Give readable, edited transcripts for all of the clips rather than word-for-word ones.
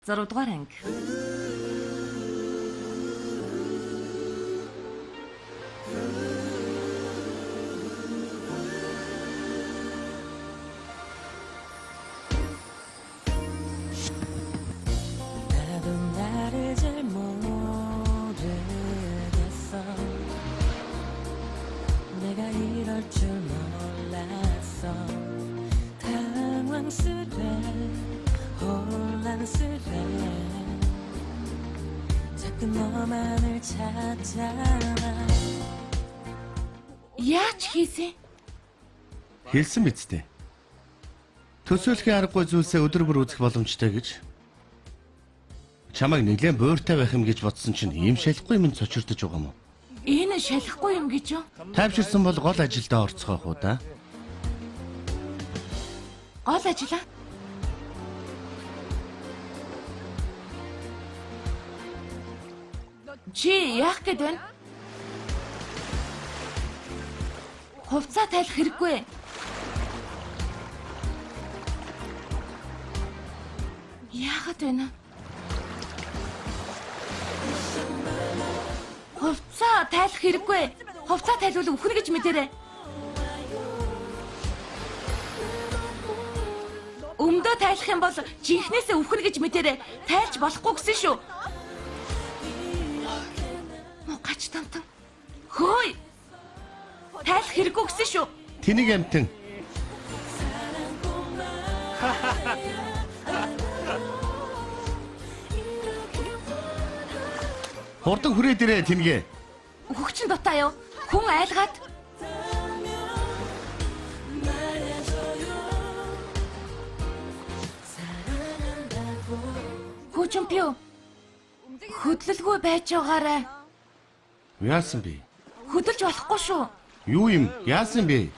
6 дугаар анги. Яаж хийсэн? Хэлсэн биз дээ. Төсөөлхийн аргагүй зүйлсээ өдөр бүр үзэх боломжтой гэж. Чамайг нэлээд буйртай байх юм гэж бодсон чинь ийм шалахгүй юм цочирдож байгаа юм уу? Энэ шалахгүй юм гэж юу? Тайвширсан бол гол ажилдаа орцгоох уу да? Гол ажиллаа? Чи яах гээд байна? Хувцас тайлах хэрэггүй. Яагаад вэ? Хувцас тайлах хэрэггүй. Хувцас тайлвал өхнө гэж мэдэрэй. Өмдөө тайлах юм бол жинхнээсээ өхнө гэж мэдэрэй. Тайлж болохгүй гэсэн шүү. Мугач тамтан. Хөөе. Тайлах хэрэггүй гэсэн шүү. Тэнийг амтэн. Хурдан хүрээд ирээ тэнгээ. Хөгчин дутаа юу? Хүн айлгаад. Хөөчмпио. Хөдлөлгүй байж байгаарай. Яасан бэ? Хөдөлж болохгүй шүү. Юу юм? Яасан бэ?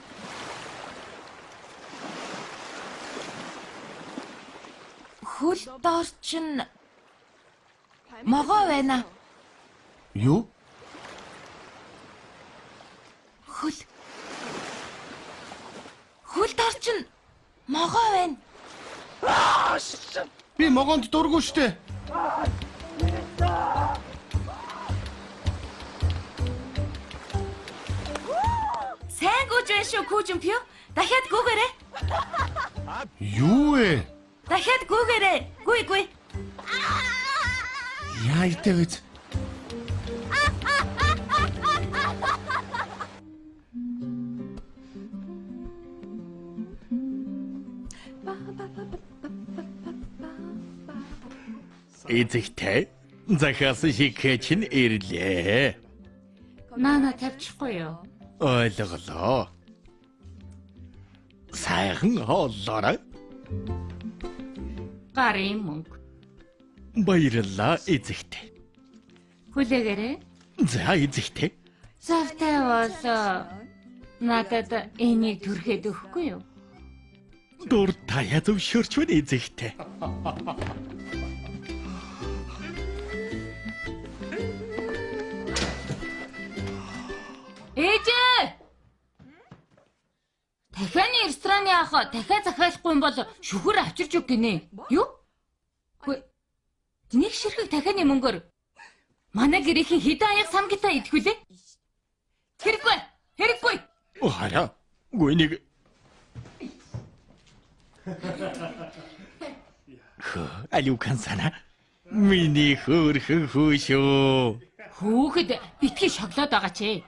Хөл доор чинь могоо байна. Юу? Хөл доор чинь могоо байна. Би могонд дургүй штэ. Сайн гүйж байна шүү Хөөчмпио. Дахиад гүгээрэй. Юу вэ? Дахиад гүгээрэй. Гүй. Яа итэвэз? Эцэгтэй захиас шикэж ин ирлээ. Наана тавьчихгүй юу? Ойлголоо. Сайхан хооллоорой. Гарын мөнгө. Баярлалаа эцэгтэй. Хүлээгээрэй. За эцэгтэй. Завтай бол надад энийг түрхэд өгөхгүй юу? Дур таяа зөвшөөрч байна эцэгтэй. Ээжээ! Дахианы рестораны ах дахиад захиалахгүй юм бол шүхэр авчирч өг гинэ. Юу? Хөөе. Нэг ширхэг дахианы мөнгөөр манай гэрээхийн хэдэн аяг самгитаа идэхүлээ? Хэрэггүй. Хараа. Гүнийг. Алюкан сана. Миний хөөрхөн хөөшөө. Хөөхд битгий шоколад байгаа чи.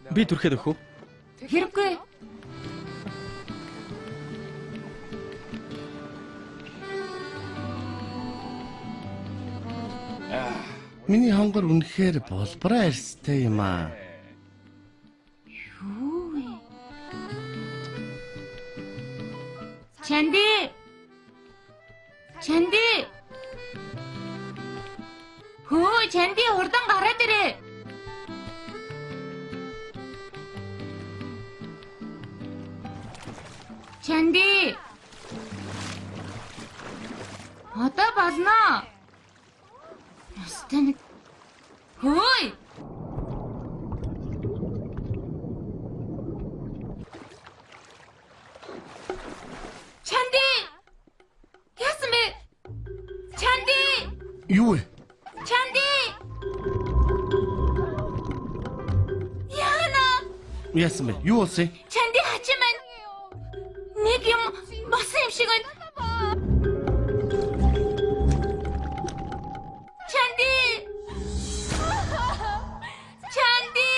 Би түрхэд өгөх үү? Хэрэггүй. Миний хонгор үнэхээр болбороо арьстай юм аа. Юу вэ? Чанди. Хөө, Чанди хурдан гараад ирээ. Чанди. Тэнэг. Хөөй! Чанди! Яасан бэ? Чанди! Юу вэ? Чанди! Яана! Яасан бэ? Юу болсон юм? Чанди хачин байна. Нэг юм болсон юм шиг байна. Чанди! Чанди!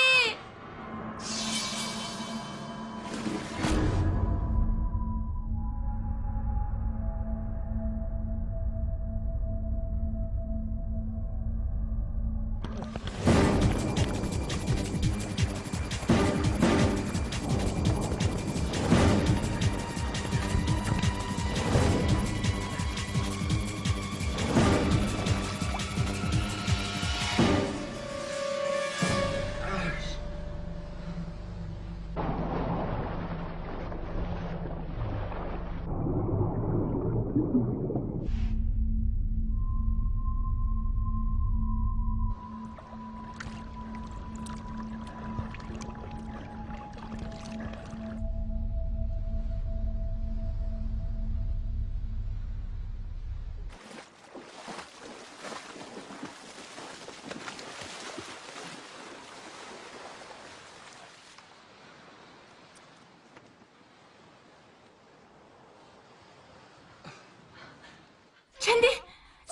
Чанди!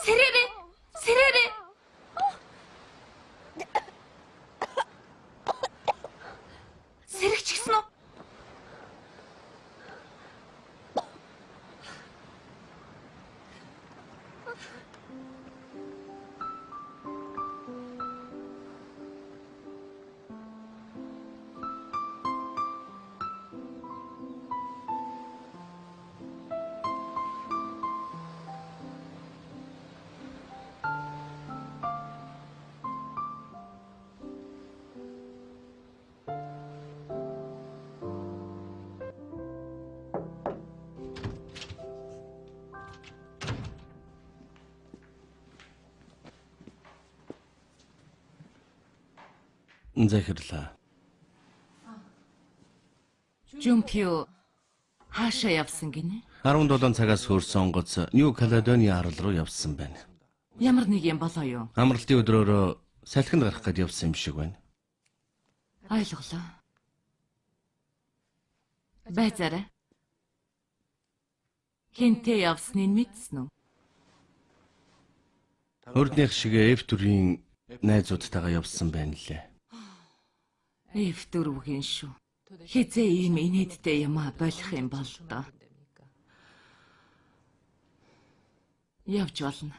Сэрээрээ! Сэрээрээ! Сэрэгчихсэн үү? Захирлаа. Жумпио хаашаа явсан гинэ? 17 цагаас хөрсөн онгоц Нью Каледони арал руу явсан байна. Ямар нэг юм болоо юу? Амралтын өдрөөрөө салхинд гарах гээд явсан юм шиг байна. Ойлголоо. Байцаарай. Хинтээ явсныг мэдсэн үү? Өрднийх шиг F төрийн найзуудтайгаа явсан байна лээ. Дөрвгийн шүү. Хизээ ийм инээдтэй юм а болох юм бол доо. Явж болно.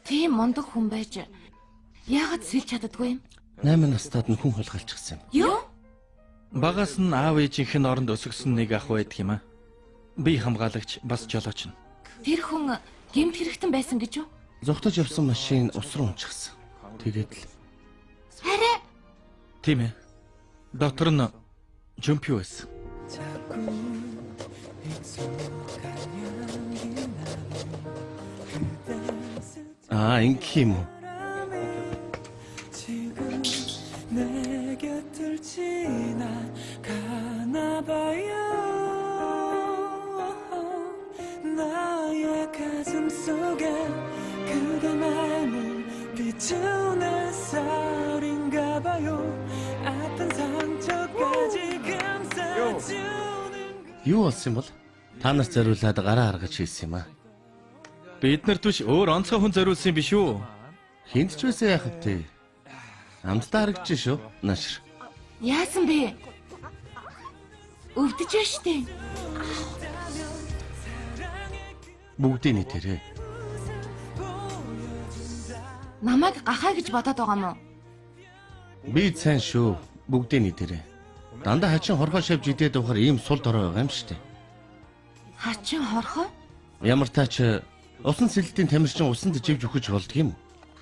Тийм мондог хүн байж яагаад сэлж чаддгүй юм? 8 настайд нь хүн хулгайлчихсан юм. Юу? Багаас нь аав ээжийнх нь оронд өсгсөн нэг ах байдаг юм а. Би хамгаалагч бас жолооч нь. Тэр хүн гэмт хэрэгтэн байсан гэж юу? Зогтож явсан машин ус руу унчихсан. Тэгээд л Хараа. Тийм ээ. Дотор нь Жумпио байсан. ингэх юм уу? 내 곁을 지나가나 봐요. 나의 가슴 속에 그대만을 비추는 쌀인가 봐요. 아픈 상처까지 감싸주는 Юу болсон юм бол? Та нас зориулаад гараа харгаж хийсэн юм аа. Бид нарт биш өөр онцгой хүн зориулсан юм биш үү? Хинт ч байсан яах вэ? Амттай харагдаж шүү. Наашир. Яасан бэ? Өвдөж байна штэ. Бүгдийг нийтээрээ. Намайг гахаа гэж бодоод байгаа мó? Би сайн шүү. Бүгдийг нийтээрээ. Дандаа хачин хорхоо шавж идээд ухаар ийм сул дорой байгаа юм штэ. Хачин хорхоо? Ямар тач усан сэлэлтийн тамирчин усанд живж өгч болдг юм уу?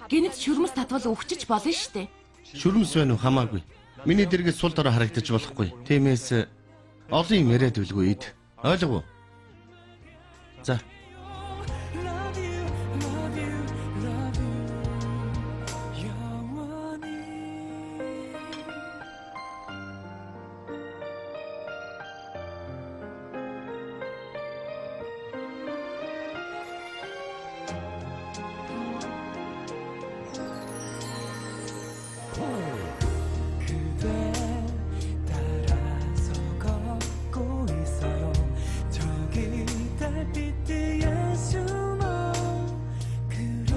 Гэнэт шүрмэс татвал өвчөж болно штэ. Шүрмэс байна уу хамаагүй. Миний дэргэд сул дорой харагдаж болохгүй. Тиймээс олон юм яриад үлгүй ид. Ойлгов уу? За. Love you, love you, love you. 영원히. 그대 따라서 걷고 있어요. 저기 달빛 뒤에 숨어 그리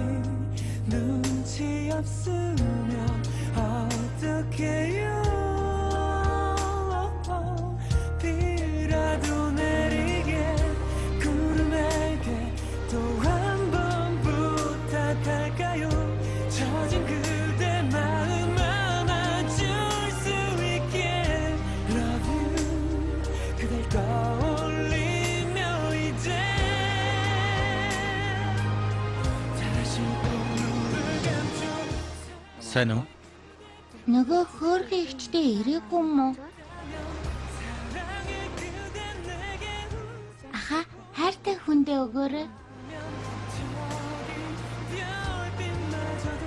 눈치 없으면 어떡해요. 비라도 내리게 구름에게 또 한 번 부탁할까요. 젖은 그대 마음 안아줄 수 있게 Love you 그댈 떠올리며 이제 다시 눈을 감죠. Сайн уу? Нөгөө хөөрхөн ихчтэй ирээгүй юм уу? 사랑해 그대 내게 Аха, хайртай хүндээ өгөөрэй. 저기 별빛마저도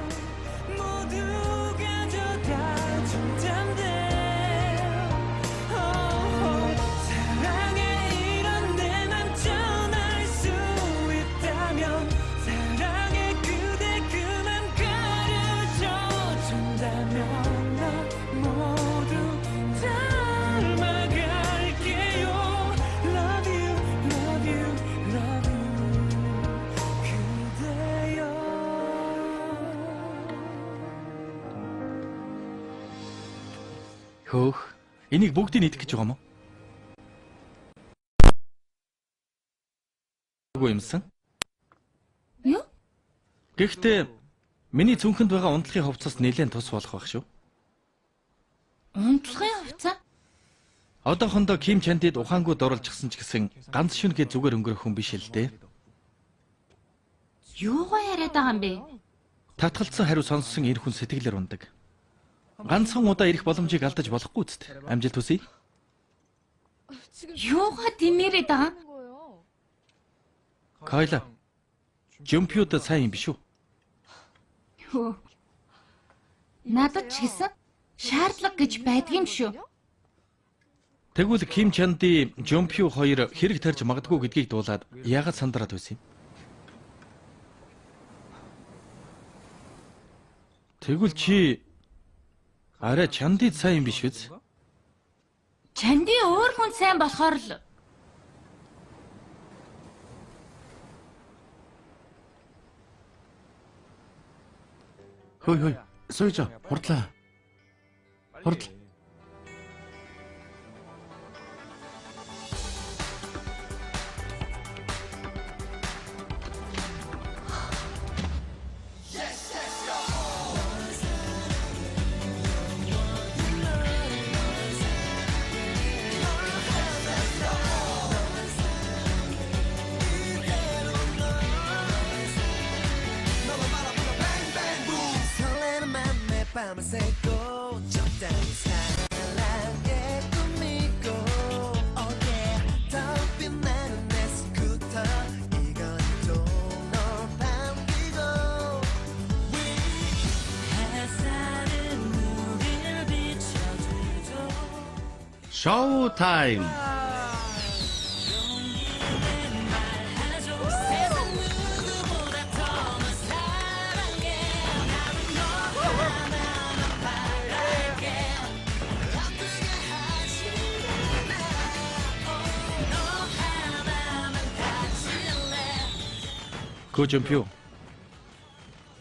모두가 저다 중잠돼. 사랑에 이런 내맘 전할 수 있다면 사랑해 그대 그 맘 가르쳐 준다면 나 모두 닮아갈게요. Love you, love you, love you. 그대여. Хөөх. Энийг бүгдийг нийтэх гэж байгаа юм уу? Үгүй юмсан. Юу? Гэхдээ миний цүнхэнд байгаа унтлагын хувцас нэлээд тус болох байх шүү. Унтлагын хувцас? Одоохондоо Ким Чандид ухаангууд оруулчихсан ч гэсэн ганц шүнгээ зүгээр өнгөрөх хүн биш л дээ. Юугаа яриад байгаа юм бэ? Татгалцсан хариу сонссон эр хүн сэтгэлээр ундаг. Ганцхан удаа ирэх боломжийг алдаж болохгүй үст. Амжилт хүсье. Юугаа димээрэд байгаа? Кайла. Жумпиуд сайн юм биш үү? Юу? Надад ч гэсэн шаардлага гэж байдаг юм шүү. Тэгвэл Ким Чанди Жумпиу хоёр хэрэг тарьж магадгүй гэдгийг дуулаад яагаад сандраад байсан юм? Тэгвэл чи арай Чандид сайн юм биш үү? Чанди өөр хүн сайн болохоор л Хөөе. Сууж хурдлаа. Хурдл. 설레는 맘에 밤을 새고 적당히 사랑에 꾸미고 Oh yeah 더 빛나는 내 스쿠터 이건 또널 반기고 햇살은 우릴 비춰주죠 Шоу тайм. 세상 누구보다 더널 사랑해 나는 너 하나만 바랄게 아프게 하지 마 너 하나만 가질래 Көжөмпөө.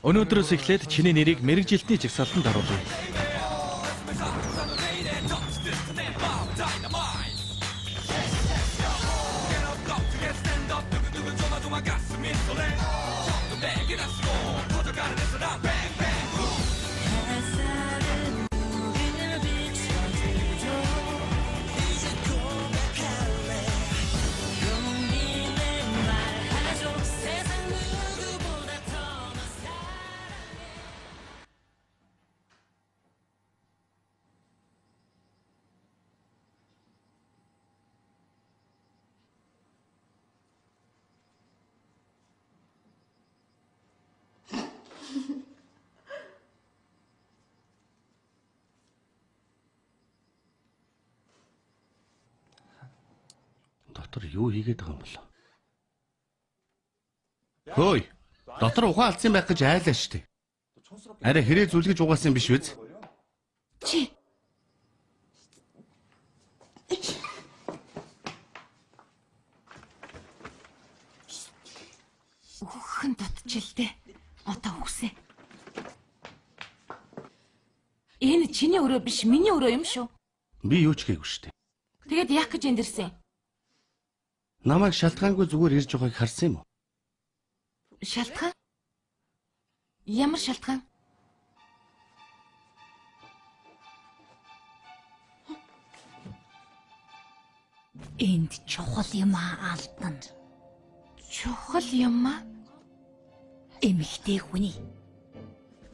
Өнөөдрөөс эхлээд чиний нэрийг мэрэгжилтний жагсаалтанд оруулъя. 햇살은 우리를 비춰줘도 이제 고백할래 용기 내 말해줘 세상 누구보다 더 너 사랑해 Дотор юу хийгээд байгаа юм бол? Хөөе. Дотор ухаан алдсан байх гэж айлаа штэ. Арай хэрэг зүлгэж угаасан биш үз? Чи Өхөн дутчихлээ. Одоо үгсэ. Энэ чиний өрөө биш, миний өрөө юм шүү. Би юу ч гээгүй штэ. Тэгээд яах гэж эндэрсэн? Намайг шалтгаангүй зүгээр ирж байгааг харсан юм уу? Шалтгаан? Ямар шалтгаан? Энд чухал юм алдана. Чухал юм аа? Эмэгтэй хүний.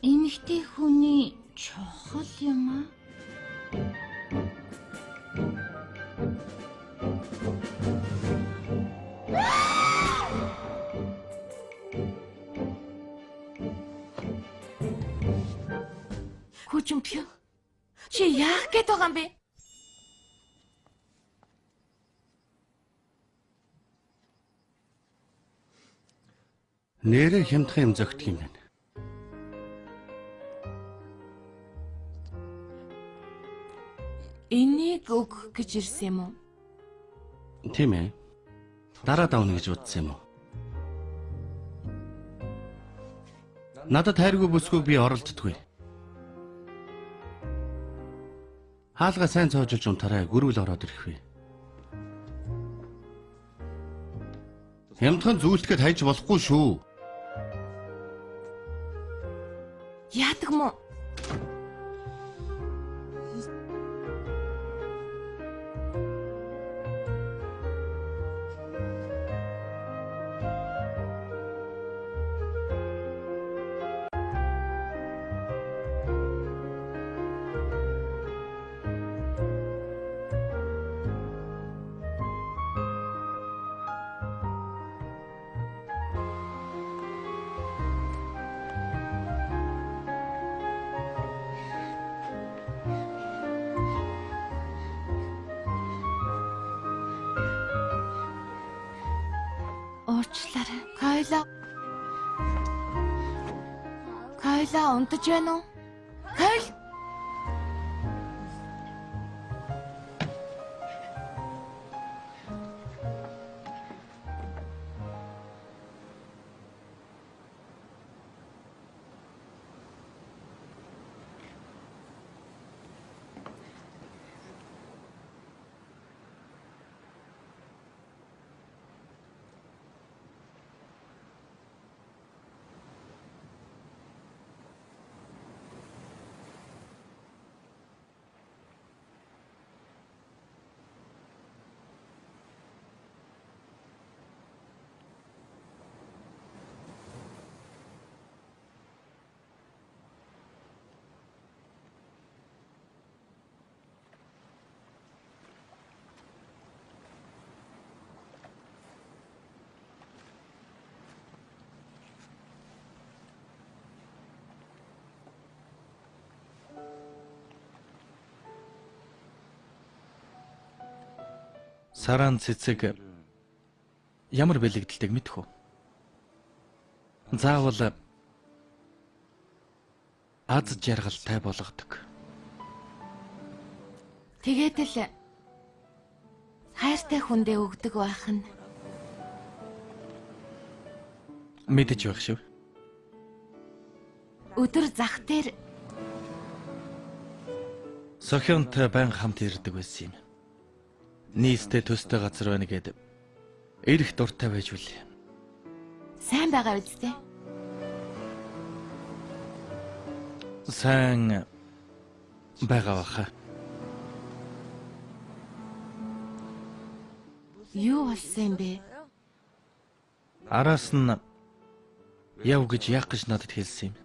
Эмэгтэй хүний чухал юм аа? Көжөмпөө. Чи яах гээд байгаа юм бэ? Нэрээ хямдхан юм зөгтг юм байна. Энийг өгөх гэж ирсэн юм уу? Тийм ээ. Дараа давна гэж бодсон юм уу? Надад хайргүй бүсгүй би оролддоггүй. Хаалга сайн цоожулж унтараа гөрүүл ороод ирэхвэ. Хямдхан зүйлтгэхэд хайж болохгүй шүү. Яадаг мó? Уучлаарай. Кайла унтаж байна уу? Кайл. Сараан цэцэг ямар бэлэгдэлтэйг мэдэх үү? Заавал аз жаргалтай болгодог. Тэгээд л хайртай хүндээ өгдөг байх нь. Мэдэж байх шүү. Өдөр зах дээр Сохионтой байн хамт ирдэг байсан юм. Нийстэй төстэй газар байна гэд ирэх дуртай байж үлээ. сайн байгаа үстэй. Сайн байгаа баха. Юу болсон юм бэ? Араас нь яв гэж яах гэж надад хэлсэн юм.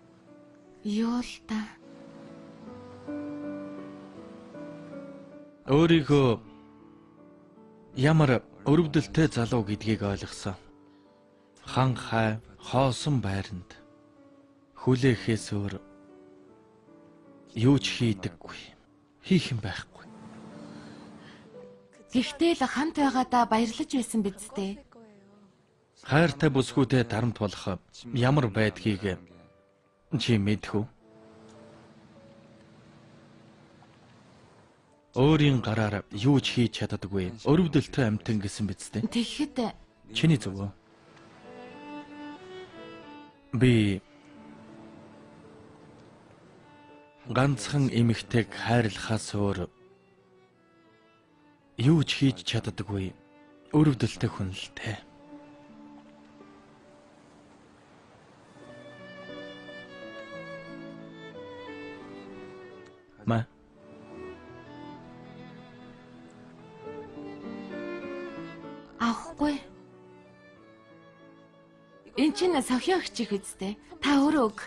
Юу л та. Өөрийгөө ямар өрөвдөлтэй залуу гэдгийг ойлгосон. Хан хай хоосон байранд хүлээхээс өөр юу ч хийдэггүй. Хийх юм байхгүй. Гэхдээ л хамт байгаадаа баярлаж байсан биз дээ. Хайртай бүсгүүтэй дарамт болох ямар байдгийг чи мэдэх үү? Өөрийн гараар юу ч хийж чаддаггүй өрөвдөлтөй амьтан гэсэн биз дээ. Тэгэхэд Чиний зөв үү? Би ганцхан эмэгтэйг хайрлахаас өөр юу ч хийж чаддаггүй өрөвдөлтөй хүн л дээ. Ма авахгүй. Энд чинь Сохио хчих үстэй. Та өөрөө өг.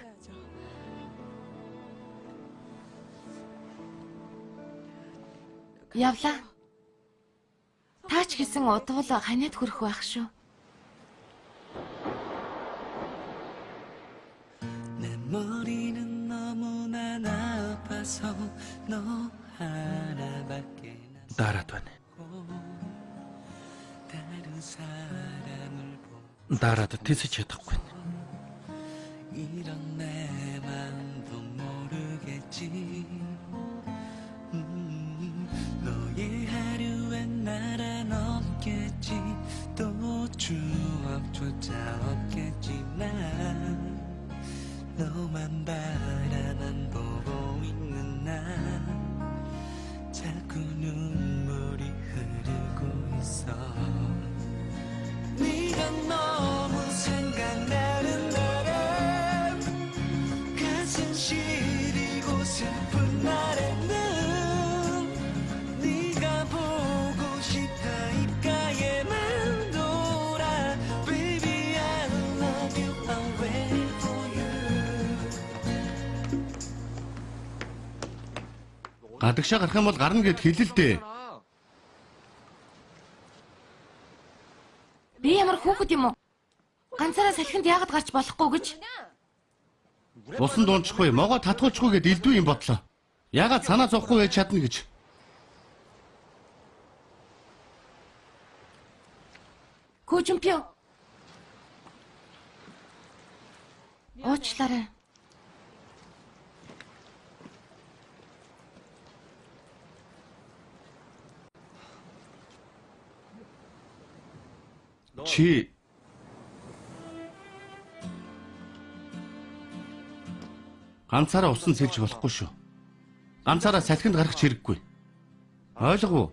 Явлаа. Таач гэсэн удвал ханиад хүрэх байх шүү. 내 머리는 너무나 나빠서 너 하나밖에 дараад байна. 다른 사람을 Дараад тэсэж чадахгүй. 이런 내 맘도 모르겠지 너의 하루엔 날은 없겠지 또 추억조차 없겠지만 너만 바라만 보고 있는 나 자꾸 눈물이 흐르고 있어 네가 너무 생각나는 날엔 가슴 시리고 슬픈 날에는 네가 보고 싶다 입가에만 돌아 Baby I love you I'm waiting for you Гадагшаа гарах юм бол гарна гэд хэлэлтэй. Би ямар хүүхэд юм уу? Ганцаараа салхинд яагаад гарч болохгүй гэж? Бусан дуунчихгүй, могоо татгуулчихгүй гэд элдв юм бодлоо. Ягаад санаа зовхгүй байж чадна гэж. Күүжимпио. Уучлаарай. Чи ганцаараа усан сэлж болохгүй шүү. Ганцаараа салхинд гарах хэрэггүй. Ойлгов уу?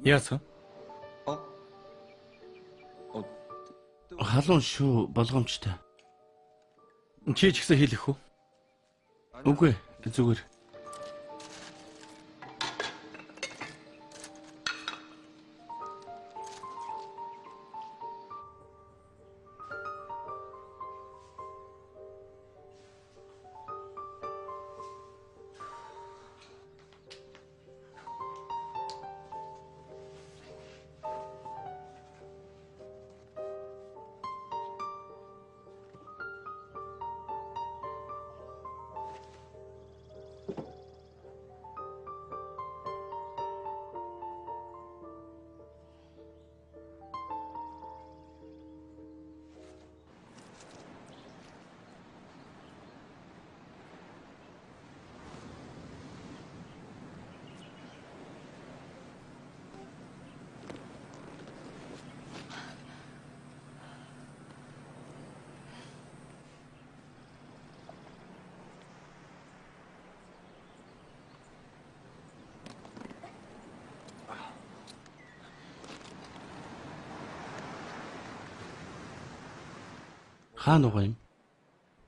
Яасан? Халуун шүү, болгоомжтой. Чи ч гэсэн хэлэх үү? Үгүй, зүгээр. Хаана угаа юм?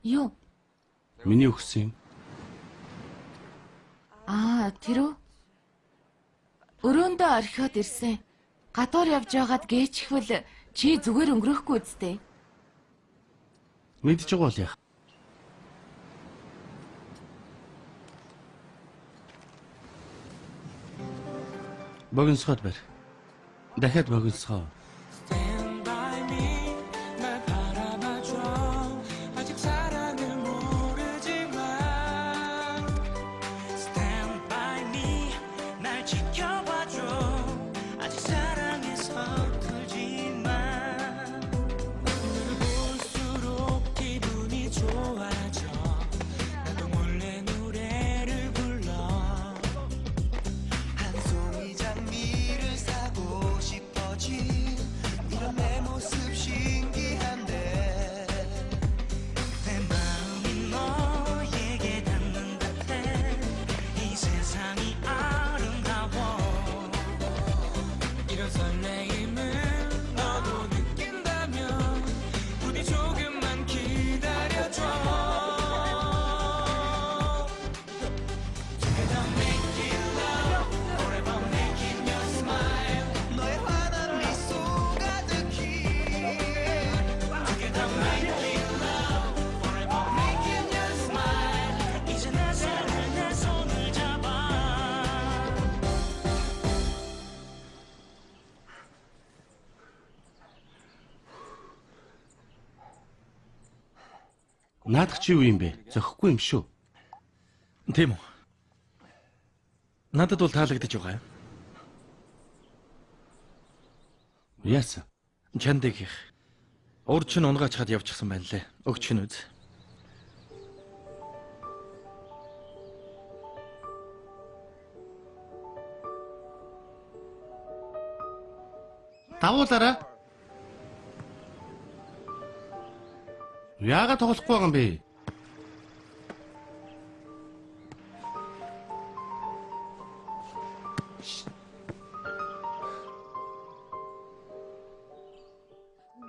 Юу? Миний өгсөн юм. Тэр үү? Өрөөндөө орхиод ирсэн. Гадуур явж байгаад гээчихвэл чи зүгээр өнгөрөхгүй үсттэй. Мэдж байгаа бол яах? Богиносгоод барь. Дахиад богиносгоо. Stand by me 날 바라봐줘 아직 사랑을 모르지만 Stand by me 날 지켜봐줘 아직 사랑에 서툴지만 너를 볼수록 기분이 좋아져 나도 몰래 노래를 불러 한 송이 장미를 사고 싶어진 이런 내 모습 신기한데 내 마음이 너에게 닿는 듯해 이 세상이 아름다워 이런 설레임을 너도 느낀다면 부디 조금만 기다려줘 Together make it love forever making you smile 너의 환한 미소 가득히 Together make it love forever making you smile 이제 내 손을 내 손을 잡아 Наадах чи юу юм бэ? Зохихгүй юм шүү. Тийм үү? Надад бол таалагдаж байгаа юм. Яасан? Чандыг их. Урд чинь унгаач хад явчихсан байна лээ. Өгч нь үз. Давуулаарай. Яагаад тоглохгүй байгаа юм бэ?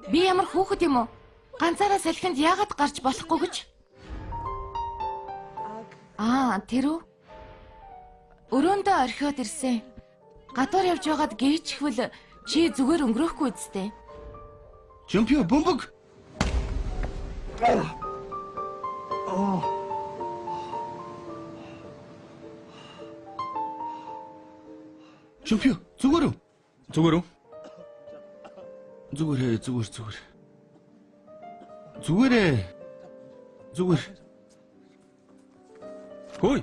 Би ямар хүүхэд юм уу? Ганцаараа салхинд яагаад гарч болохгүй гэж? Тэр үү? Өрөөндөө орхиод ирсэн. Гадуур явж байгаад гээчихвэл чи зүгээр өнгөрөхгүй үсттэй. Чемпион бөмбөг. Чемпион зүгээр үү? Зүгээр үү? Зүгээр. Зүгээрээ. Зүгээр. Хөөе.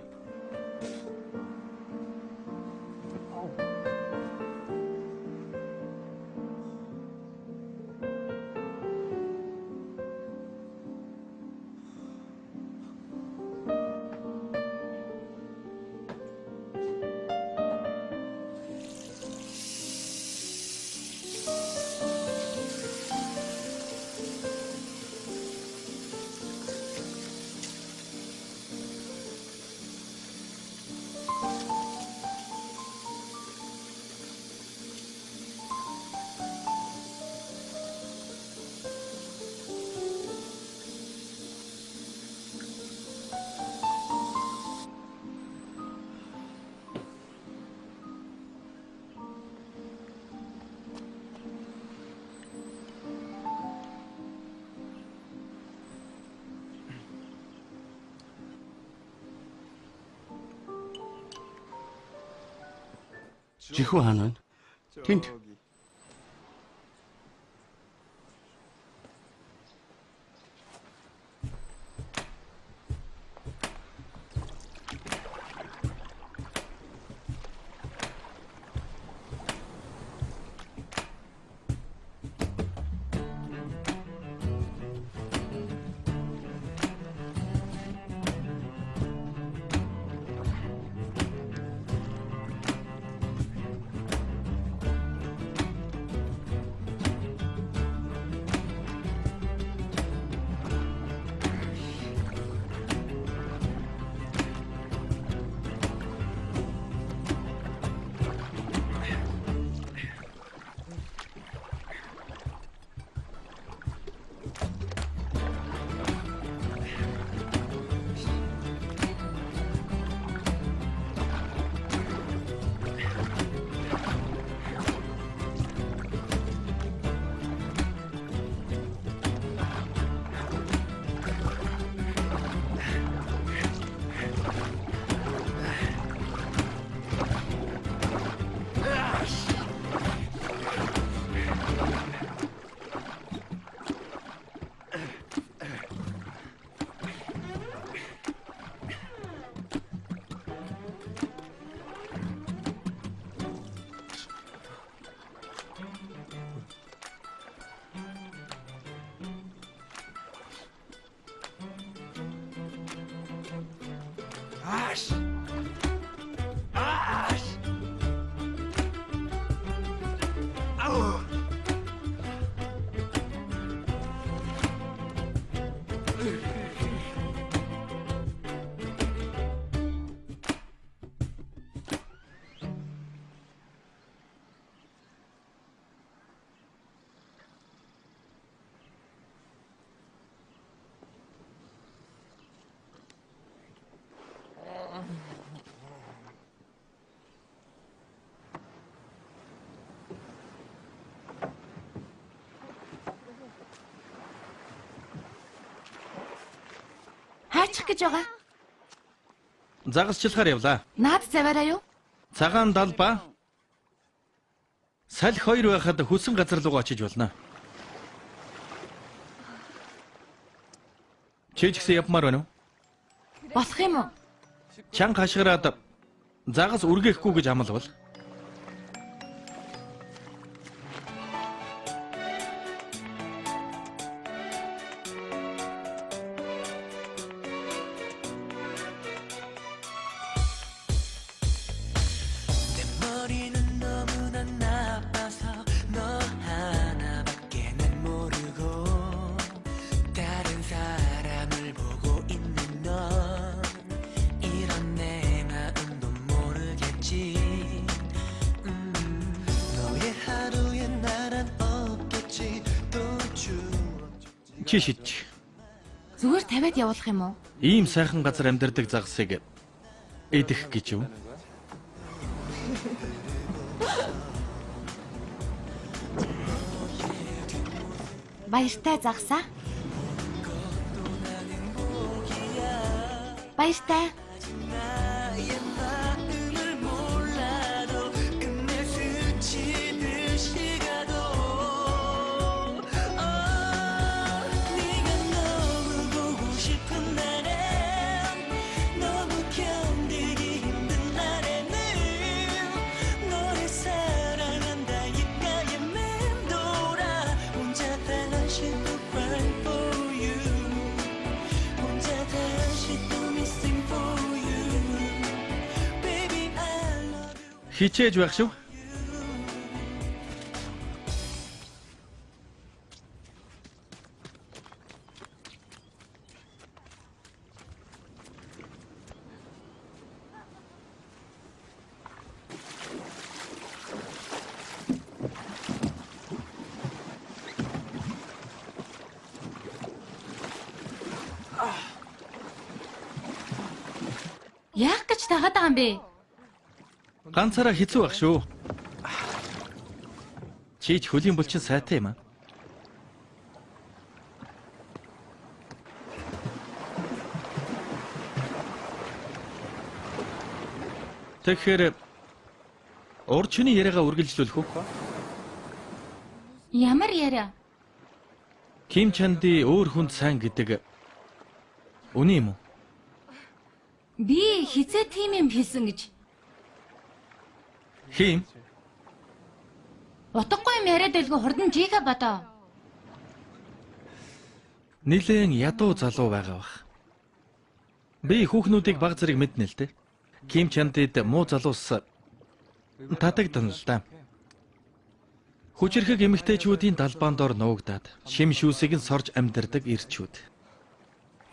Жихүү хаана байна? Тэнд. Хаачих гэж байгаа? Загасчлахаар явлаа. Наад заваараа юу? Цагаан далба. Салхи 2 байхад хүссэн газар руу очиж болно. Чи ч гэсэн явмаар байна уу? Болох юм уу? Чанга хашгираад загас үргээхгүй гэж амлавал. 내 머리는 너무나 나빠서 너 하나밖에 난 모르고 다른 사람을 보고 있는 넌 이런 내 마음도 모르겠지 너의 하루에 나란 없겠지 또 Чи шидчих. Зүгээр тавиад явуулах юм уу? Ийм сайхан газар амьдардаг загасыг идэх гэж юу? Баяртай загсаа. Баяртай. 나의 마음을 몰라도 끝내 스치듯이 가도 네가 너무 보고 싶은 날엔 너무 견디기 힘든 날에는 너를 사랑한다 입가에 맴돌아 혼자 다시 또 crying for you 혼자 다시 또 missing for you baby I love you Хичээж байх шүү. Яах гэж тагаад байгаа юм бэ? Ганцаараа хэцүү байх шүү. Чи ч хөлийн булчин сайтай юм аа. Тэгэхээр Урд чиний яриагаа үргэлжлүүлэх үү? Ямар яриа? Ким Чанди өөр хүнд сайн гэдэг үний юм уу? Би хизээ тийм юм хэлсэн гэж. Хим? Утгагүй юм яриад байлгүй хурдан жигээ бодоо. Нилээн ядуу залуу байгаа бах. Би хүүхнүүдийг баг зэрэг мэднэ л дээ. Ким Чандид муу залуус татагдана л да. Хүчирхэг эмэгтэйчүүдийн далбаан дор нуугдаад шим шүүсийг нь сорж амьдардаг ирчүүд.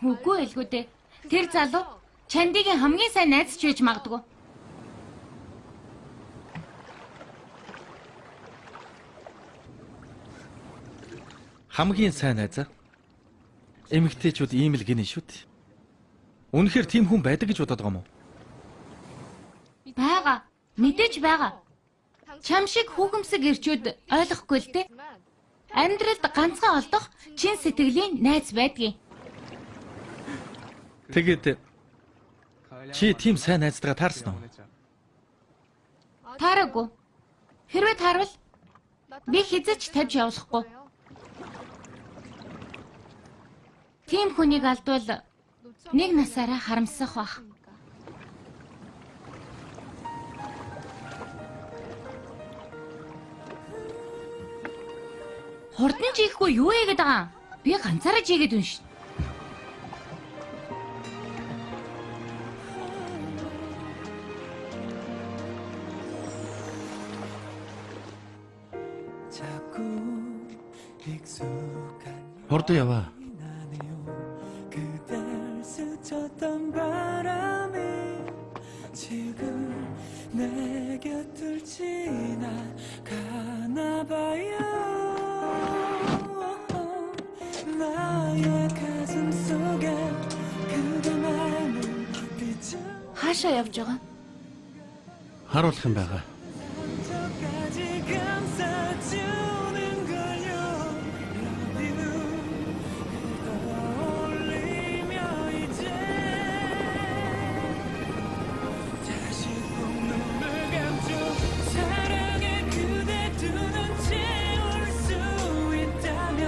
Үгүй элгүй дээ. Тэр залуу Чандигийн хамгийн сайн найз ч байж магадгүй. Хамгийн сайн найзаа. Эмэгтэйчүүд ийм л гинэ шүү дээ. Үнэхээр тийм хүн байдаг гэж бодоод байгаа юм уу? Бага. Мэдээж байгаа. Чам шиг хүүхэмсэг ирчүүд ойлгохгүй л дээ. Амьдралд ганцхан олдох чин сэтгэлийн найз байдгийг. Тэгээд чи тийм сайн найзтайгаа таарсан уу? Таараагүй. Хэрвээ таарвал би хизээч тавьж явуулахгүй. Тийм хүнийг алдвал нэг насаараа харамсах бах. Хурдан жихгүй юу яагаад байгаа юм? Би ганцаараа жигээд байна шүү. 자꾸 익숙한 Хурдан яваа. 나네요 그댈 스쳤던 바람이 지금 내 곁을 지나가나 봐요 나의 가슴 속에 그대 말문 빛을 Хаашаа явж байгаа? Харуулах юм байгаа. 저까지 감싸주는 걸요 Love you 떠올리며 이제 다시 꼭 눈을 감죠 사랑의 그대 두 눈 채울 수 있다면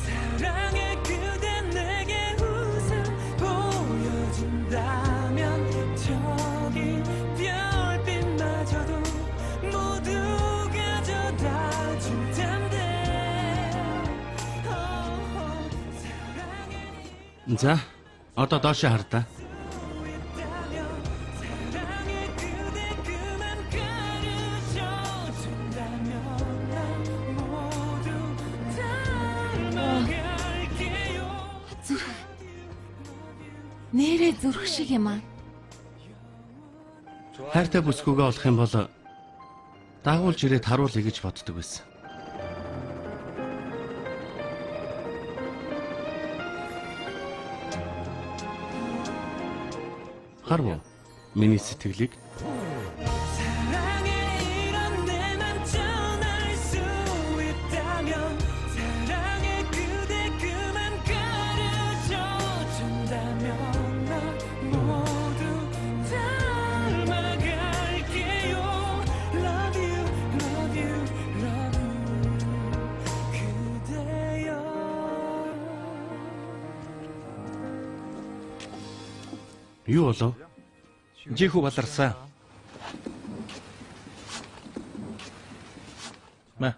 사랑의 그대 내게 웃음 보여준다면 저기 별빛마저도 모두 가져다 줄 텐데 사랑의 За, одоо доошоо хардаа. 있다면 사랑의 그대 그만 가르쳐 준다면 난 모두 닮아갈게요 Нэрээ зүрх шиг юм аа. Хайртай бүсгүйгээ олох юм бол дагуулж ирээд харуулъя гэж боддог байсан. Харав. Миний сэтгэлийг 사랑의 이런 내맘 전할 수 있다면 사랑의 그대 그만 가르쳐 준다면 나 모두 닮아갈게요 Love you, love you, love you 그대여 юу болов? Жихүү баларсан. Мэ.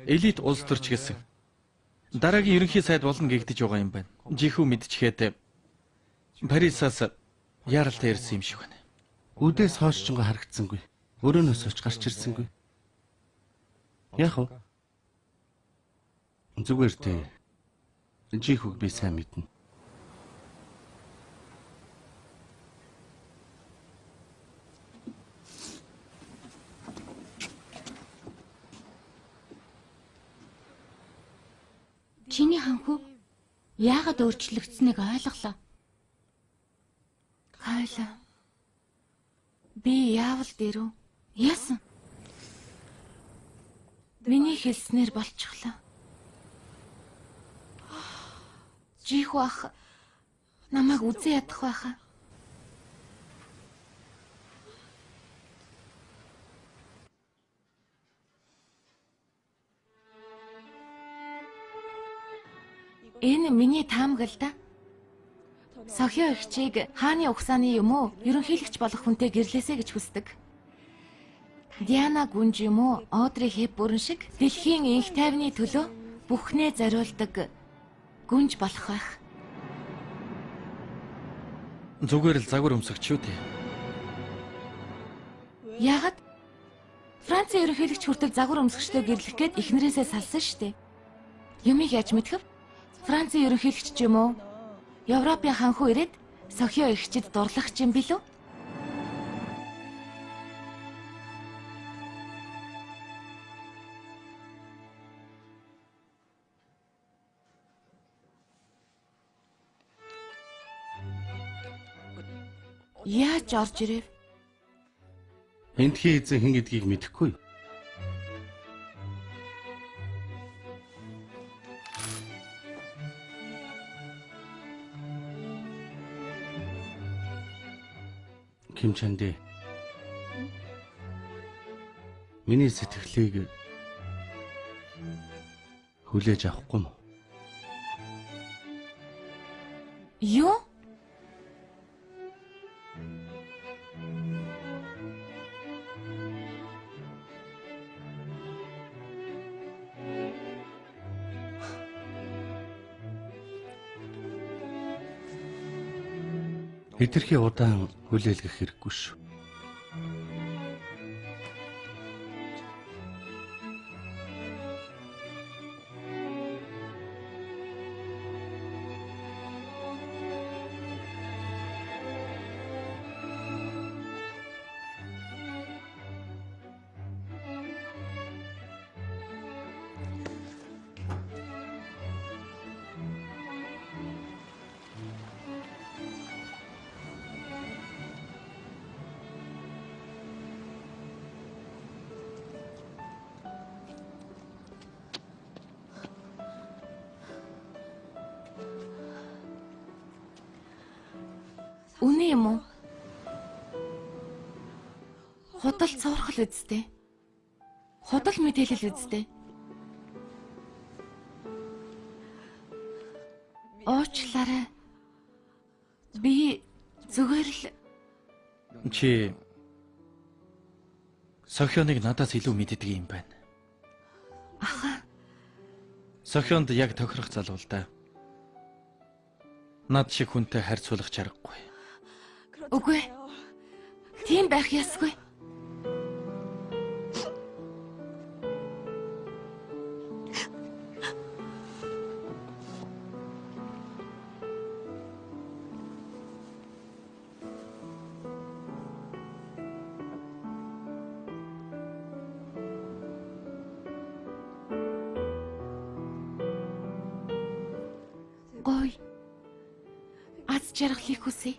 Элит улс төрч гэсэн. Дараагийн ерөнхий сайд болно гэгдэж байгаа юм байна. Жихүү мэдчихээд Парисаас яаралтай ирсэн юм шиг байна. Үдээс хойш ч харагдсангүй. Өрөөнөөс оч гарч ирсэнгүй. Яах вэ? Зүгээр дээ. Жихүүг би сайн мэднэ. Чиний ханхүү яагаад өөрчлөгдсөнийг ойлголоо. Кайла. Би яавал дэрв? Яасан? Миний хэлснээр болчихлоо. Жихүү ах намайг үзэн ядах байхаа. Энэ миний таамаг л да. Сохио эгчийг хааны ухсааны юм уу? Ерөнхийлөгч болох хүнтэй гэрлээсэ гэж хүсдэг. Диана Гүнж юм уу? Одри Хепбурн шиг дэлхийн инх тайвны төлөө бүхнээ зориулдаг гүнж болох байх. Зүгээр л загвар өмсөгч шүү дээ. Яагаад? Францын ерөнхийлөгч хүртэл загвар өмсгчтэй гэрлэх гээд эхнэрээсээ салсан шүү дээ. Юмыг яаж мэдхэв? Францын ерөнхийлөгч ч юм уу? Европын ханхуу ирээд Сохио эгчид дурлах юм билүү? Яаж орж ирэв? Эндхийн эзэн хэн гэдгийг мэдэхгүй юу? Ким Чанди. Миний сэтгэлийг хүлээж авахгүй мó? Юу? Хэтэрхий удаан хүлээлгэх хэрэггүй шүү. Үнэ юм уу? Худал цоврхол үсттэй. Худал мэдээлэл үсттэй. Уучлаарай. Би зүгээр л Чи Сохионыг надаас илүү мэддэг юм байна. аха. Сохионд яг тохирох залуу л да. Над шиг хүнтэй харьцуулах чаргагүй. Үгүй. Тийм байх ёсгүй. Гой. Аз жаргалыг хүсье.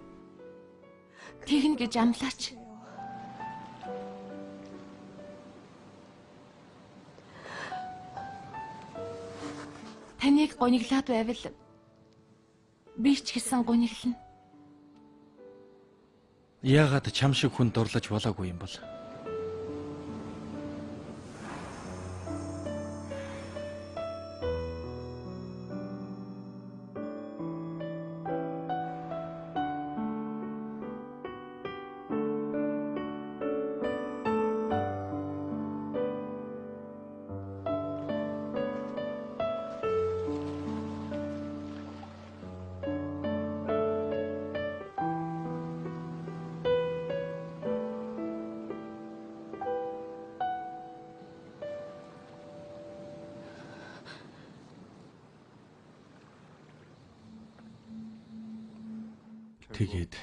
Тэгнэ гэж амлаач. Таныг гониглаад байвал би ч гэсэн гониглно. Яагаад чам шиг хүн дурлаж болоогүй юм бол? Тэгээд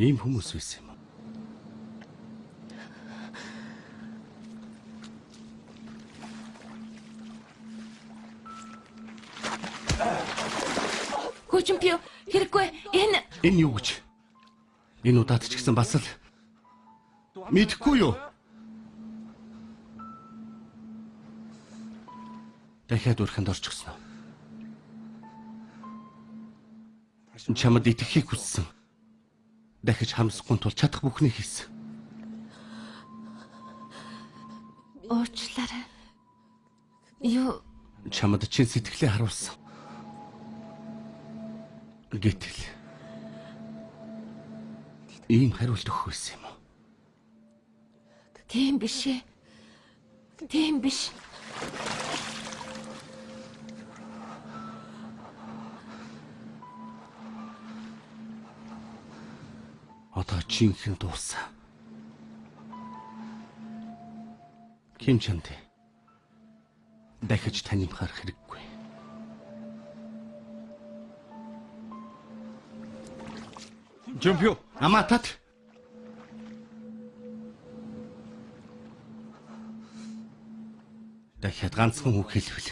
ийм хүмүүс байсан юм. Хүчмпио хэрэггүй. Энэ юу гэж? Энэ удаад ч гэсэн бас л мэдэхгүй юу? Дахиад урханд орчихсон. Чамд итгэхийг хүссэн. Дахиж хамсахгүй тул чадах бүхнийг хийсэн. уучлаарай. Юу чамд чин сэтгэлээ харуулсан. Гэтэл ийм хариулт өгөх байсан юм уу? Тийм биш ээ. Тийм биш. Одоо жинхэнэ дууссан. Ким Чанди дахиж тань харах хэрэггүй. Жумпио, Аматат дахиад ганцхан үг хэлвэл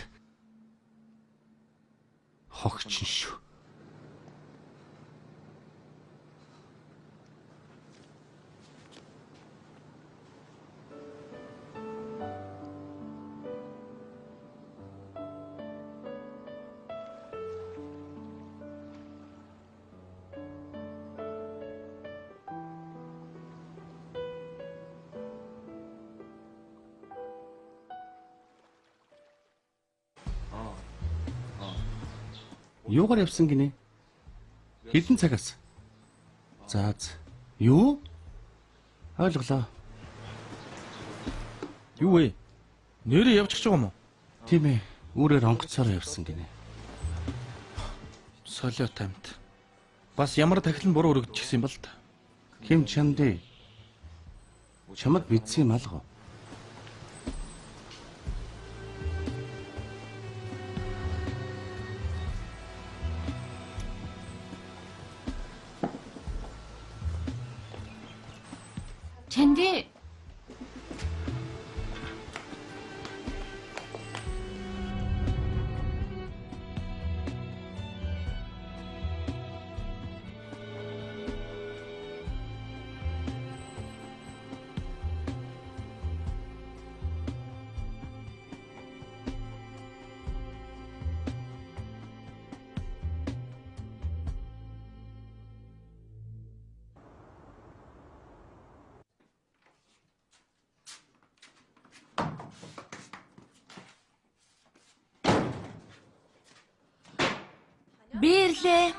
хогчин шүү. Юугаар явсан гинэ? Хэдэн цагаас? За. Юу? Ойлголоо. юу вэ? Нэрээ явчих ч юм уу? Тийм ээ. Үүрээр онгоцоор явсан гинэ. Солио тамт. Бас ямар тахилан буруу өргөдчихсэн юм бол та. Ким Чанди чамд мэдсэн юм алга. Чанди. Бирлээ.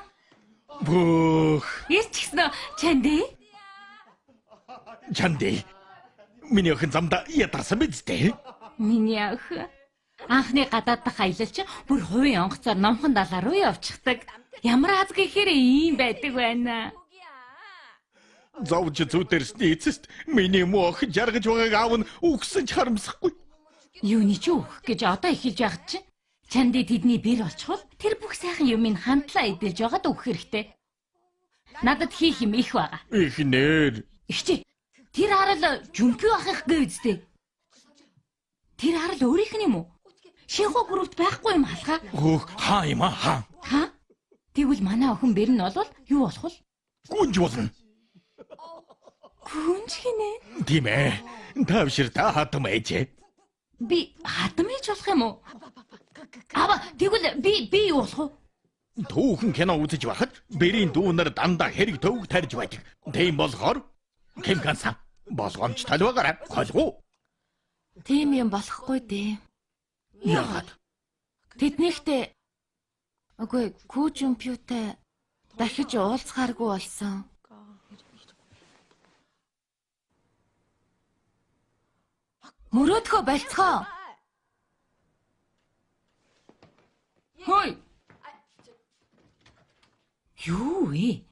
Бөх, Ирчихсэн үү, Чанди? Чанди. Миний охин замда ядарсан биз дээ. Миний ах. Анхны гадаад дахь аялал чинь бүр хувийн онгоцоор номхон далаа руу явчихдаг. Ямар аз гэхээр ийм байдаг байна. Зовж зүтэрсний эцэст миний муу охин жаргаж байгааг аав нь үгсэн ч харамсахгүй. Юуны ч өөх гэж одоо эхэлж байгаад чинь. Чанди тэдний бэр олчихвол тэр бүх сайхан юмыг хамтлаа эдэлж байгаад өгөх хэрэгтэй. Надад хийх юм их байгаа. Ихнэр. Ихчи. Тэр харал Жумпио ахих гээдтэй. Тэр харал өөрийнх нь юм уу? Шинхүү бүрөвт байхгүй юм халахаа. Хөөх, хаа юм аа? Ха? Тэгвэл манай охин бэр нь болвол юу болох вэ? Гүнж болно. Гүнж гинэ. Тийм ээ. Тавшир та хатам ээжээ. Би хатам хийж болох юм уу? Ава тэгвэл би юу болох вэ? Түүхэн кино үзэж байхад бэрийн дүүнэр дандаа хэрэг төвөг тарьж байдаг. Тийм болохоор Ким Кансан болгоомжтой байгаарай. Холгүй. Тийм юм болохгүй дээ. Яагаад? Тэднийхтэй үгүй Ку Жумпиотой дахиж уулзахааргүй болсон. Мөрөөдхөө болцгоо. Хой. Юу вэ?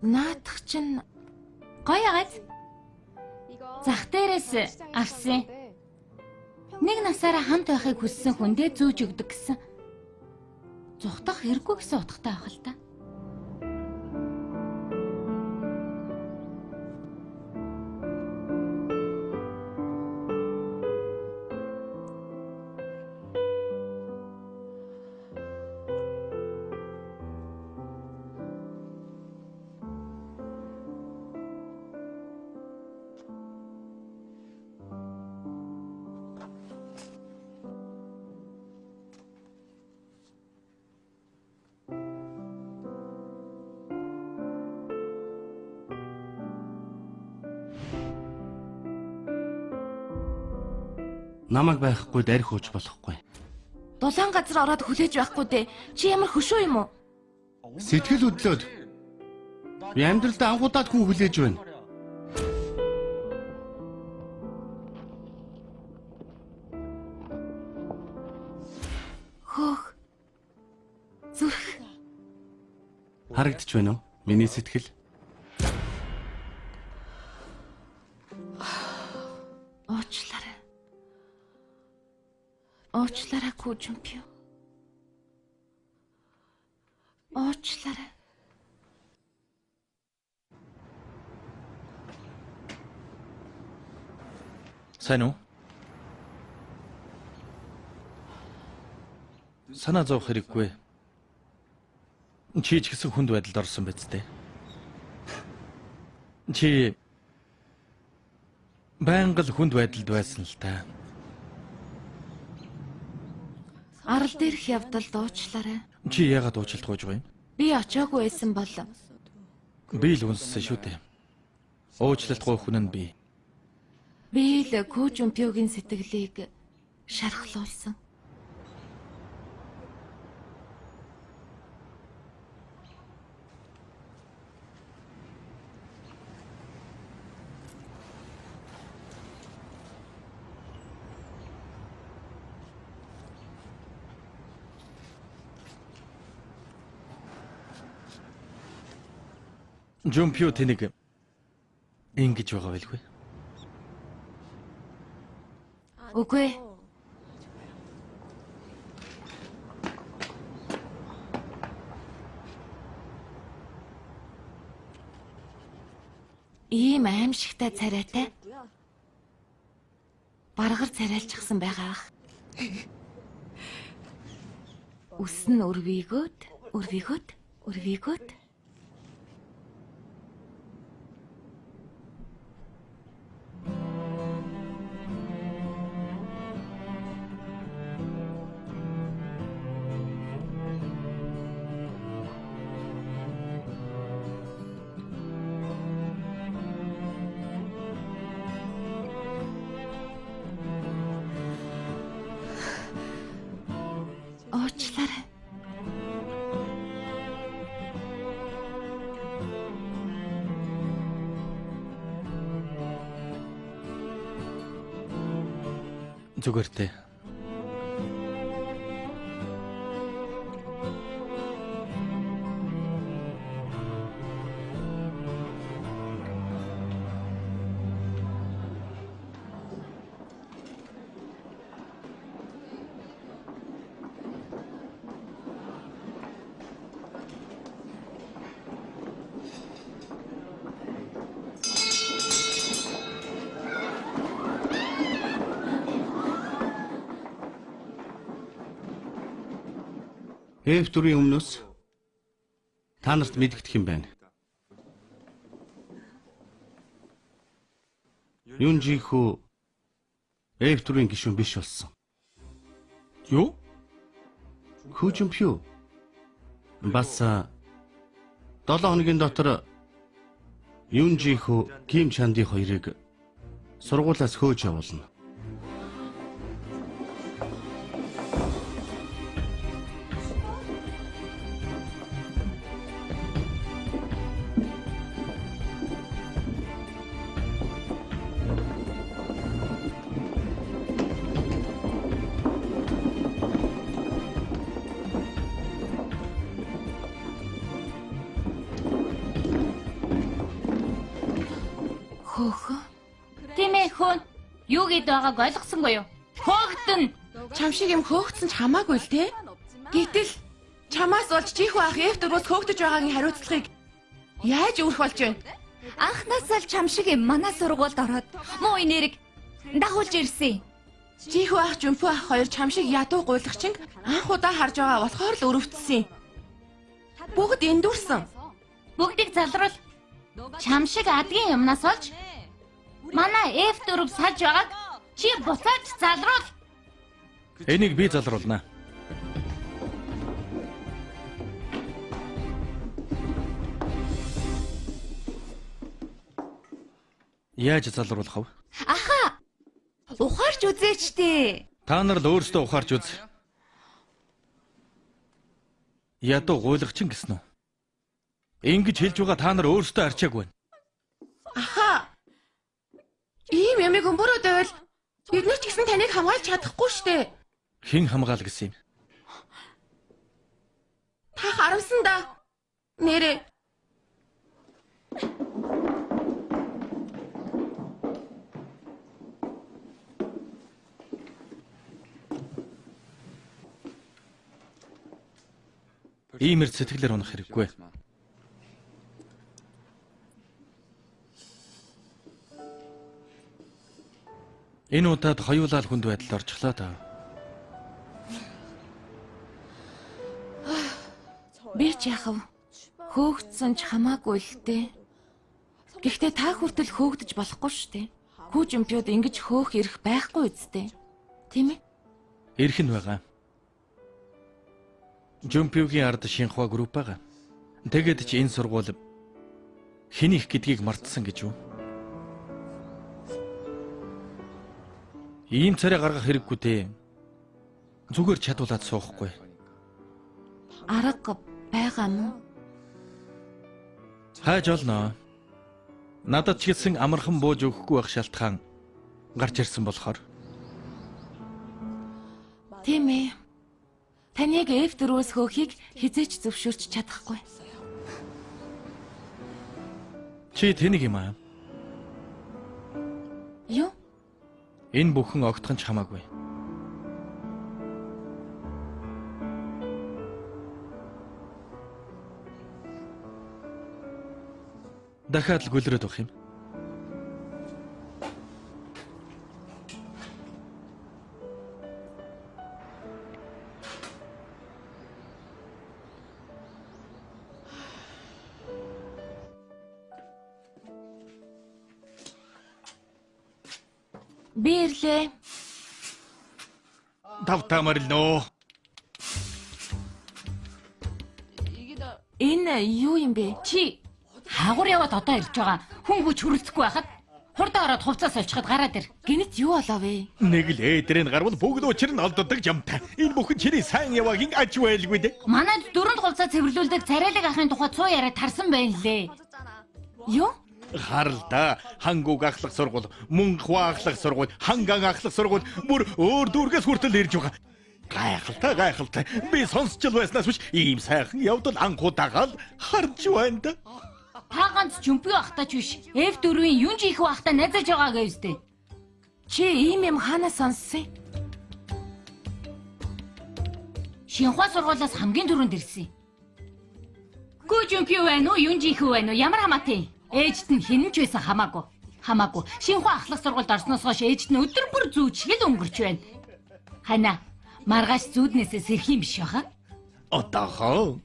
Наадах чинь гоё агац. Зах дээрээс авсан. Нэг насаараа хамт байхыг хүссэн хүндээ зөөж өгдөг гэсэн. Зүхтах хэрэггүй гэсэн утгатай байх л та. Намайг байхгүй дарих ууж болохгүй. Дулаан газар ороод хүлээж байхгүй дээ. Чи ямар хөшөө юм уу? Сэтгэл хөдлөөд. Би амьдралдаа анхудаад хүн хүлээж байна. Хөөх. Зүрх. Харагдчих байна уу? Миний сэтгэл. Уучлаарай. Уучлаарай Кужумпио. Уучлаарай. Сайн уу? Санаа зовох хэрэггүй. Чи ч гэсэн хүнд байдалд орсон биз дээ. Чи байнга л хүнд байдалд байсан л та. Арал дээрх явдалд уучлаарай. Чи яагаад уучлалт гуйж байгаа юм? Би очоогүй байсан бол Би л үнссэн шүү дээ. Уучлалт гуйх хүн нь би. би л Кужумпиогийн сэтгэлийг шархлуулсан. Жумпио тэнийг ингэж байгаа байлгүй. Үгүй. Ийм аимшигтай царайтай. Баргар царайлчихсан байгаа ах. Үс нь өрвийгөөд. Уучлаарай. Зүгээр дээ. F4-ийн өмнөөс та нарт мэдгдэх юм байна. Юнжихүү F4-ийн гишүүн биш болсон. Юу? Кужумпио. Бас 7 хоногийн дотор Юнжихүү Ким Чанди хоёрыг сургуулиас хөөж явуулна. Хөөхөө. Тийм ээ хөөн. Юу гээд байгааг ойлгосонгүй юу? Хөөх. нь Чам шиг юм хөөгцсөн ч хамаагүй л те. Гэтэл чамаас болж чих баах F4-өөс хөөгдөж байгаагийн хариуцлагыг яаж өөрөх болж байна? анхнаасаа л чам шиг юм манай сургуульд ороод муу нэрийг дагуулж ирсэн. Чих баах Жумпу ах хоёр чам шиг ядуу гуйлагчинг анх удаа харж байгаа болохоор л өрөвдсөн. Бүгд эндүрсэн. Бүгдийг залруул. Чам шиг адгийн юмнаас олж манай F4-г салж байгааг чи буцааж залруул. Энийг би залруулнаа. Яаж залруулах вэ? Аха. Ухаарч үзээч тээ. Та нар л өөрсдөө ухаарч үз. Ядуу гуйлагчин гэсэн үү? Ингэж хэлж байгаа та нар өөрсдөө арчаагүй байна. Аха. Ийм ямиг өмбөрөөд байвал бид нар ч гэсэн таныг хамгаалж чадахгүй штэ. Хэн хамгаал гэсэн юм? Та харамсан да. Нэрээ. Иймэр сэтгэлээр унах хэрэггүй. Энэ удаад хоёулаа хүнд байдалд орчихлоо та. Би ч яхав. Хөөгдсөн ч хамаагүй л дээ. Гэхдээ та хүртэл хөөгдөж болохгүй штэ. Хүү Жумпиуд ингэж хөөх ирэх байхгүй үсттэй. Тийм ээ? Ирэх нь байгаа. Жумпиугийн ард Шинхва групп байгаа. Тэгэд ч энэ сургууль хэнийх гэдгийг мартсан гэж үү? Ийм царай гаргах хэрэггүй дээ. Зүгээр чадуулаад суухгүй. Арга байгаа мó. Хайж олноо. Надад ч гэсэн амархан бууж өгөхгүй байх шалтгаан гарч ирсэн болохоор. Тийм ээ. Таныг F4-өөс хөөхийг хизээч зөвшөөрч чадахгүй. Чи тэнийг юм аа. Юу? Энэ бүхэн огтхон ч хамаагүй. Дахиад л гүлрээд авах юм. Би ирлээ. Тавтамар л нөө. Энэ юу юм бэ? Чи хаагур яваад одоо ирж байгаа. Хүн хүч хүрэлцэхгүй байхад хурдан ороод хувцас олчиход гараад ир. Гэнэт юу болоо вэ? Нэг л ээдрийн гарвал бүгд учир нь олддог юмтай. Энэ бүхэн чиний сайн яваагийн аж байлгүй дээ. Манайд дөрөнд хувцас цэвэрлүүлдэг царайлаг ахын тухай цуу яриад тарсан байна лээ. Юу? Харал да. Хангуг ахлах сургууль, Мөнхва ахлах сургууль, Ханган ахлах сургууль бүр өөр дүүргээс хүртэл ирж байгаа. Гайхалтай. Би сонсч л байснаас биш ийм сайхан явдал анхудагаал харж байна да. Та ганц Жумпиу ахтач биш. F4-ийн юун ч их ахта найзаж байгаа гэвстэй. Чи ийм юм хаанаас сонссон? Шинхва сургуулиас хамгийн түрүүнд ирсэн. Гүү Жумпиу байна уу, юун ч их байна уу? Ямар хамаатай? Ээжт нь хинэн ч байсан хамаагүй. Шинхва ахлах сургуульд орсноос хойш ээжт нь өдөр бүр зүүчгэл өнгөрч байна. Хана маргааш зүүднээсээ сэрх юм биш баха? Одоохоо.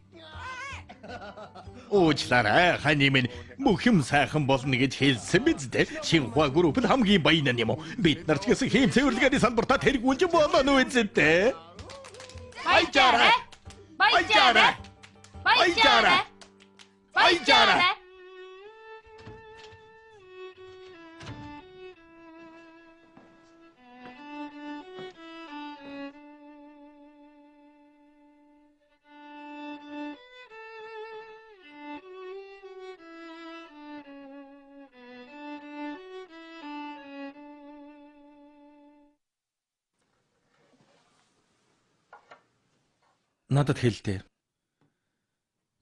Уучлаарай, хани минь бүх юм сайхан болно гэж хэлсэн биз дээ. Шинхва групп нь хамгийн баян юм уу? Бид нар ч гэсэн хийм цэвэрлэгээний салбартаа тэргүүлж болно нь үсттэй. Баяжаарай. Надад хэлдэ.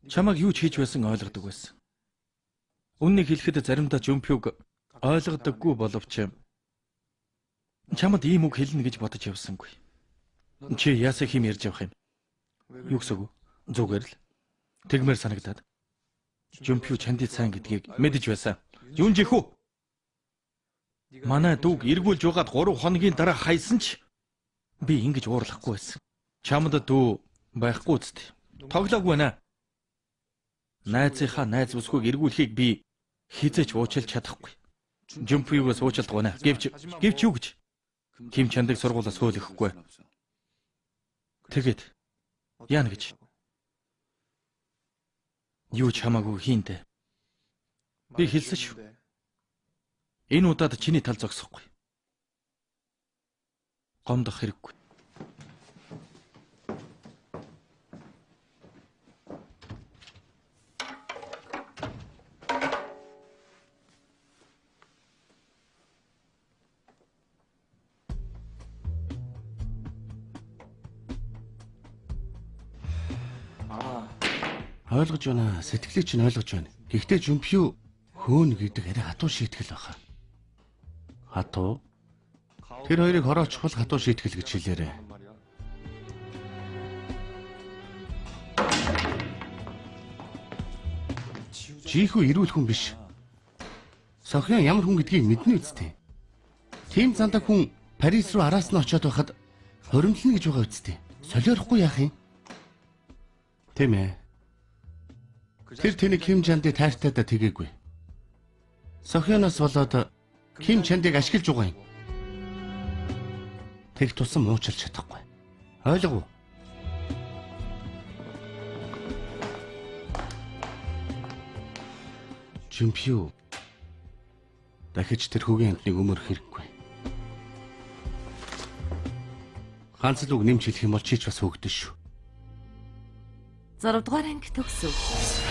Чамайг юу ч хийж байсан ойлгодог байсан. Үннийг хэлэхэд заримдаа Жумпиуг ойлгодоггүй боловч Чамд ийм үг хэлнэ гэж бодож явсангүй. Чи яасаа хим ярьж явах юм? Юу гэсэн үг? Зүгээр л. Тэгмээр санагдаад. Жумпиу чандид сайн гэдгийг мэдэж байсан. Юун жихүү? Манай дүүг эргүүлж угаад 3 хоногийн дараа хайсан ч би ингэж уурлахгүй байсан. Чамд дүү байхгүй үст. Тоглоогүй наа. Найзынхаа найз бүсгүйг эргүүлэхийг би хизээч уучлж чадахгүй. Жумпиугаас уучлалт гонаа. Гэвч юу гэж? Ким чандыг сургуулиас хөөлөхгүй. Тэгэд яана гэж? Юу ч хамаагүй хийнтэй. Би хэлсэн шүү. Энэ удаад чиний тал зогсохгүй. Гомдох хэрэггүй. Ойлгож байна. Сэтгэлийг чинь ойлгож байна. Гэхдээ Жумпиу хөөн гэдэг арай хатуу шийтгэл баха. Хатуу? Тэр хоёрыг хороочихвол хатуу шийтгэл гэж хэлээрэ. Жихүү ирүүл хүн биш. Сохион ямар хүн гэдгийг мэднэ үсттэй. Тим зандаг хүн Парис руу араас нь очиод байхад хоримтлно гэж байгаа үсттэй. Солиорохгүй яах юм? Тийм ээ. Тэр тэнийг Ким Чандыг тайртайдаа тэгээгүй. Сохионоос болоод Ким Чандыг ашиглаж байгаа юм. Тэг тусам уучлж чадахгүй. Ойлгов уу? Жумпиу дахиж тэр хөгийн амтныг өмөрөх хэрэггүй. Ганц л үг нэмж хэлэх юм бол чи ч бас хөөгдөн шүү. 6 дугаар анги төгсөв.